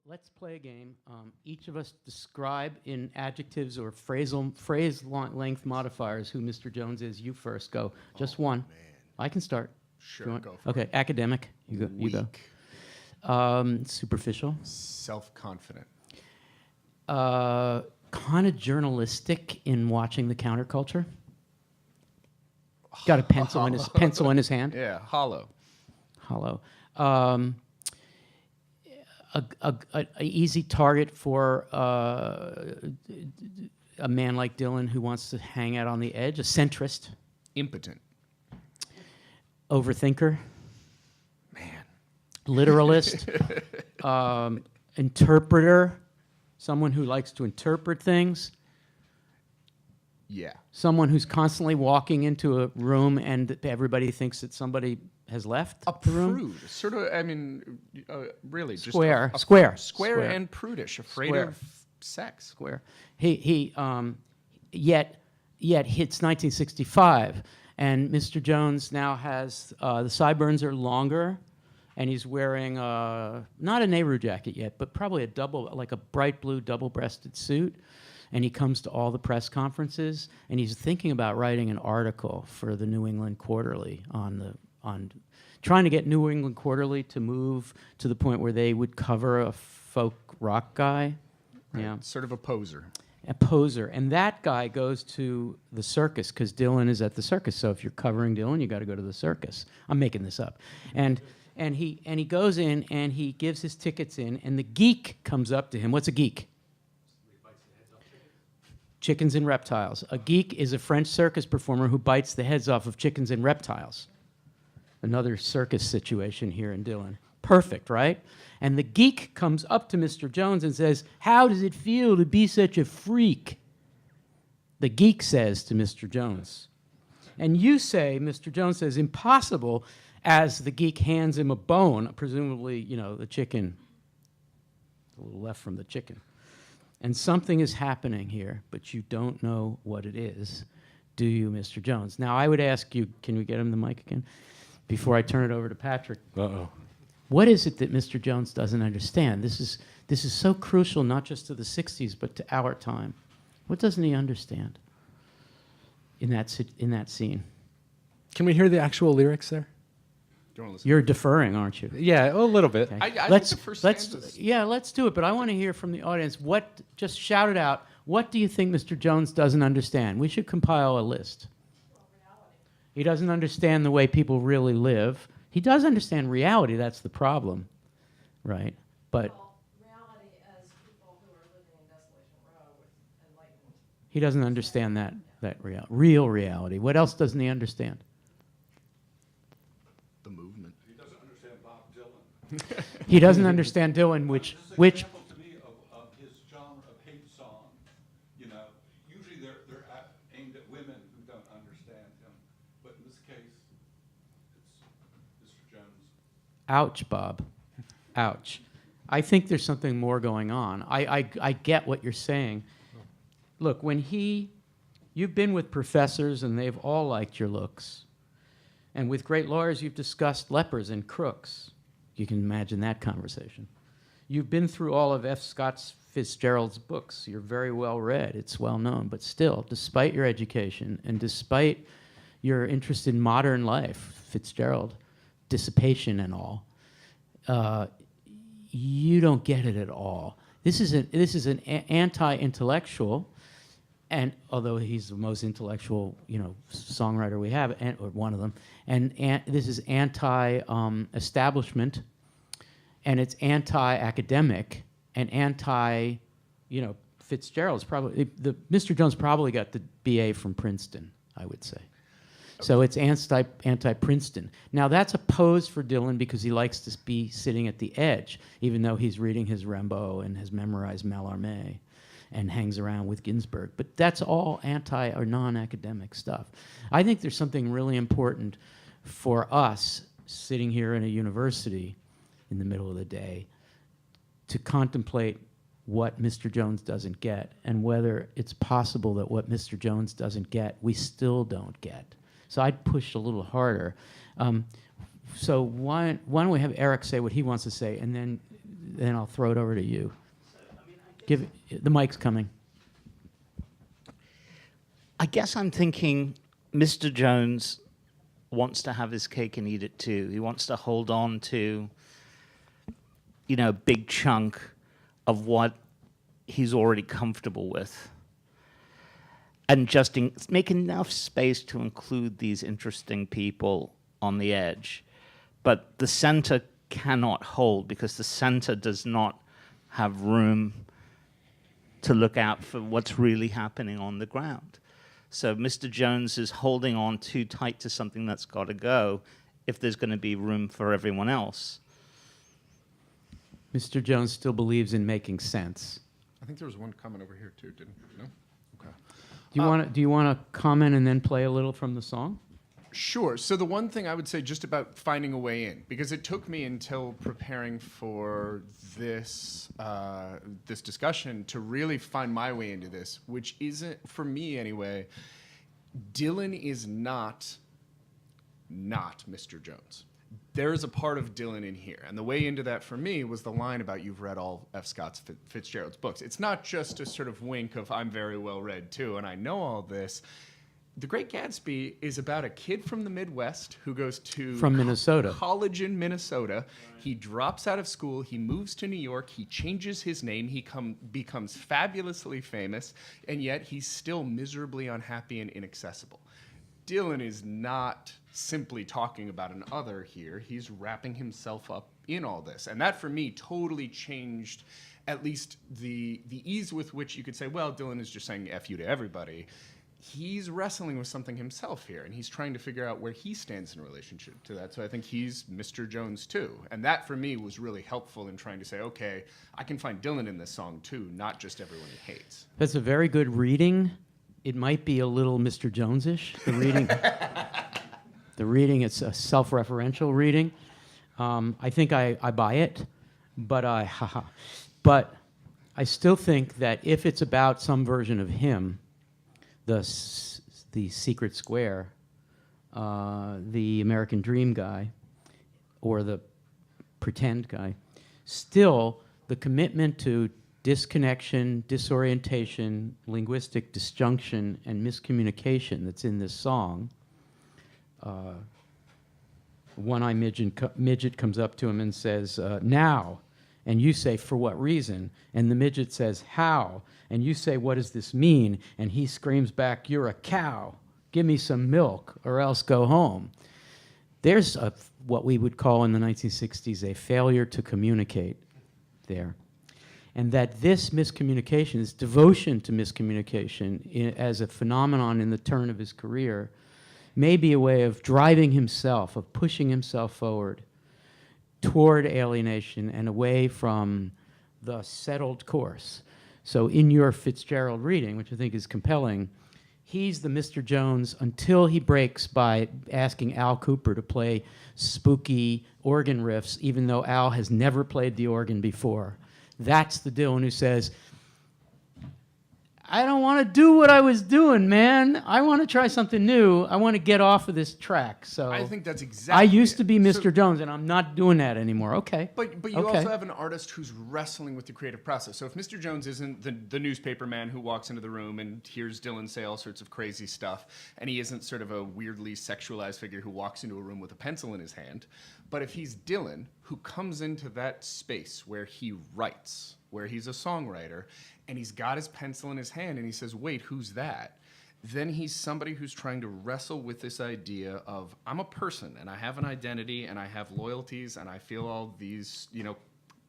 let's play a game. Each of us describe in adjectives or phrase length modifiers who Mr. Jones is. You first go. Just one. Man. I can start. Sure, go for Okay, it. academic. You go. You go. Weak. Superficial. Self-confident. Kind of journalistic in watching the counterculture. Got a pencil in his hand. Yeah, hollow. Hollow. A easy target for a man like Dylan who wants to hang out on the edge. A centrist. Impotent. Overthinker. Man. Literalist. Interpreter. Someone who likes to interpret things. Yeah. Someone who's constantly walking into a room and everybody thinks that somebody has left A the room. prude. Sort of, I mean, really. Just Square. a Square. Square and prudish. Afraid Square. of sex. Square. Yet hits 1965, and Mr. Jones now has the sideburns are longer, and he's wearing not a Nehru jacket yet, but probably like a bright blue double-breasted suit, and he comes to all the press conferences, and he's thinking about writing an article for the New England Quarterly on trying to get New England Quarterly to move to the point where they would cover a folk rock guy. Right. Yeah. Sort of a poser. A poser, and that guy goes to the circus because Dylan is at the circus. So if you're covering Dylan, you got to go to the circus. I'm making this up, and he goes in and he gives his tickets in, and the geek comes up to him. What's a geek? Chickens and reptiles. A geek is a French circus performer who bites the heads off of chickens and reptiles. Another circus situation here in Dylan. Perfect, right? And the geek comes up to Mr. Jones and says, "How does it feel to be such a freak?" The geek says to Mr. Jones. And you say, Mr. Jones says, "Impossible," as the geek hands him a bone, presumably, the chicken, a little left from the chicken. And something is happening here, but you don't know what it is, do you, Mr. Jones? Now, I would ask you, can we get him the mic again? Before I turn it over to Patrick. Uh-oh. What is it that Mr. Jones doesn't understand? This is so crucial, not just to the 60s, but to our time. What doesn't he understand in that scene? Can we hear the actual lyrics there? Do you want to listen? You're deferring, aren't you? Yeah, a little bit. Okay. I think the first stanza's- let's do it, but I want to hear from the audience. Just shout it out. What do you think Mr. Jones doesn't understand? We should compile a list. He doesn't understand the way people really live. He does understand reality, that's the problem, right? But reality as people who are living in Desolation Row with enlightened. he doesn't understand that real reality. What else doesn't he understand? The movement. He doesn't understand Bob Dylan. He doesn't understand Dylan, which This example to me of his genre of hate song, usually they're aimed at women who don't understand him, but in this case, it's Mr. Jones. ouch, Bob, ouch. I think there's something more going on. I get what you're saying. Look, you've been with professors and they've all liked your looks. And with great lawyers, you've discussed lepers and crooks. You can imagine that conversation. You've been through all of F. Scott Fitzgerald's books. You're very well read. It's well known. But still, despite your education and despite your interest in modern life, Fitzgerald, dissipation and all, you don't get it at all. This is an anti-intellectual, and although he's the most intellectual, songwriter we have, or one of them, and this is anti-establishment, and it's anti-academic, and Fitzgerald's probably Mr. Jones probably got the BA from Princeton, I would say. So it's anti-Princeton. Now that's a pose for Dylan because he likes to be sitting at the edge, even though he's reading his Rimbaud and has memorized Mallarmé and hangs around with Ginsberg. But that's all anti or non-academic stuff. I think there's something really important for us sitting here in a university in the middle of the day to contemplate what Mr. Jones doesn't get and whether it's possible that what Mr. Jones doesn't get, we still don't get. So I'd push a little harder. So why don't we have Eric say what he wants to say, and then then I'll throw it over to you. Give the mic's coming. I guess I'm thinking Mr. Jones wants to have his cake and eat it too. He wants to hold on to, a big chunk of what he's already comfortable with. And just make enough space to include these interesting people on the edge. But the center cannot hold because the center does not have room to look out for what's really happening on the ground. So Mr. Jones is holding on too tight to something that's got to go if there's going to be room for everyone else. Mr. Jones still believes in making sense. I think there was one comment over here too, didn't no? Okay. Do you want to comment and then play a little from the song? Sure. So the one thing I would say just about finding a way in, because it took me until preparing for this this discussion to really find my way into this, which isn't, for me anyway, Dylan is not Mr. Jones. There's a part of Dylan in here. And the way into that for me was the line about you've read all F. Scott Fitzgerald's books. It's not just a sort of wink of I'm very well read too, and I know all this. The Great Gatsby is about a kid from the Midwest who goes to From Minnesota. College in Minnesota. Right. He drops out of school. He moves to New York. He changes his name. He becomes fabulously famous, and yet he's still miserably unhappy and inaccessible. Dylan is not simply talking about an other here. He's wrapping himself up in all this. And that, for me, totally changed at least the ease with which you could say, well, Dylan is just saying F you to everybody. He's wrestling with something himself here, and he's trying to figure out where he stands in relationship to that. So I think he's Mr. Jones, too. And that, for me, was really helpful in trying to say, okay, I can find Dylan in this song, too, not just everyone he hates. That's a very good reading. It might be a little Mr. Jones-ish, the reading. The reading, it's a self-referential reading. I think I buy it, but I still think that if it's about some version of him, the Secret Square, the American Dream guy, or the pretend guy, still the commitment to disconnection, disorientation, linguistic disjunction, and miscommunication that's in this song. One-eyed midget comes up to him and says, now. And you say, for what reason? And the midget says, how? And you say, what does this mean? And he screams back, you're a cow. Give me some milk or else go home. There's what we would call in the 1960s a failure to communicate there. And that this miscommunication, this devotion to miscommunication as a phenomenon in the turn of his career, may be a way of driving himself, of pushing himself forward toward alienation and away from the settled course. So in your Fitzgerald reading, which I think is compelling, he's the Mr. Jones until he breaks by asking Al Cooper to play spooky organ riffs, even though Al has never played the organ before. That's the Dylan who says, I don't want to do what I was doing, man. I want to try something new. I want to get off of this track. So I think that's exactly I used to it. be Mr. So, Jones, and I'm not doing that anymore. Okay. But you okay. also have an artist who's wrestling with the creative process. So if Mr. Jones isn't the newspaper man who walks into the room and hears Dylan say all sorts of crazy stuff, and he isn't sort of a weirdly sexualized figure who walks into a room with a pencil in his hand, but if he's Dylan who comes into that space where he writes, where he's a songwriter, and he's got his pencil in his hand and he says, wait, who's that? Then he's somebody who's trying to wrestle with this idea of, I'm a person and I have an identity and I have loyalties and I feel all these,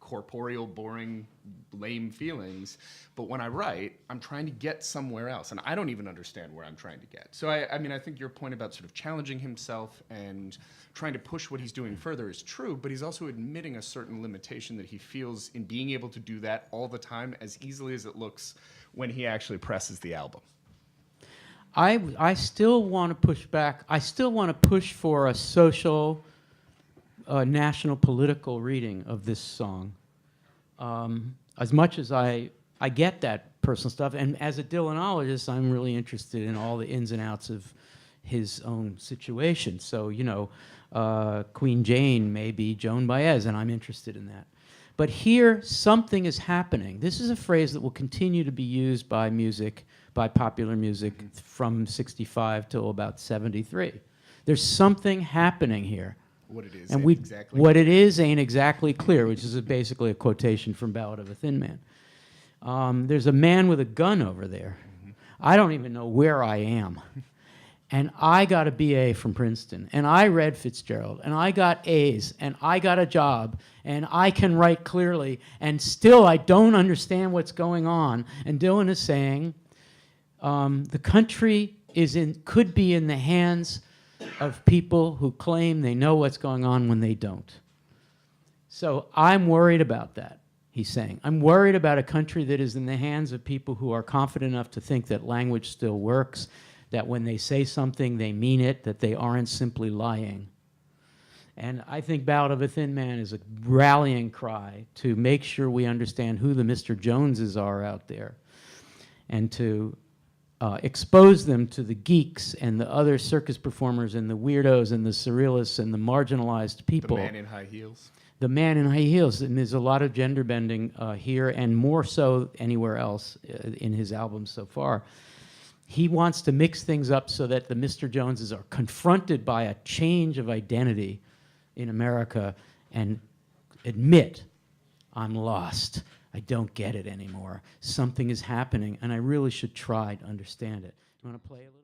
corporeal, boring, lame feelings. But when I write, I'm trying to get somewhere else. And I don't even understand where I'm trying to get. So I think your point about sort of challenging himself and trying to push what he's doing further is true, but he's also admitting a certain limitation that he feels in being able to do that all the time as easily as it looks when he actually presses the album. I still want to push back. I still want to push for a social, national political reading of this song. As much as I get that personal stuff, and as a Dylanologist, I'm really interested in all the ins and outs of his own situation. So, Queen Jane may be Joan Baez, and I'm interested in that. But here, something is happening. This is a phrase that will continue to be used by music, by popular music, from 65 till about 73. There's something happening here. What it is And ain't exactly. what it is ain't exactly clear, which is basically a quotation from Ballad of a Thin Man. There's a man with a gun over there. I don't even know where I am. And I got a BA from Princeton, and I read Fitzgerald, and I got A's, and I got a job, and I can write clearly, and still I don't understand what's going on. And Dylan is saying the country could be in the hands of people who claim they know what's going on when they don't. So I'm worried about that, he's saying. I'm worried about a country that is in the hands of people who are confident enough to think that language still works, that when they say something, they mean it, that they aren't simply lying. And I think Ballad of a Thin Man is a rallying cry to make sure we understand who the Mr. Joneses are out there, and to expose them to the geeks and the other circus performers and the weirdos and the surrealists and the marginalized people. The man in high heels. The man in high heels, and there's a lot of gender bending here, and more so anywhere else in his albums so far. He wants to mix things up so that the Mr. Joneses are confronted by a change of identity in America and admit, I'm lost. I don't get it anymore. Something is happening, and I really should try to understand it. You want to play a little?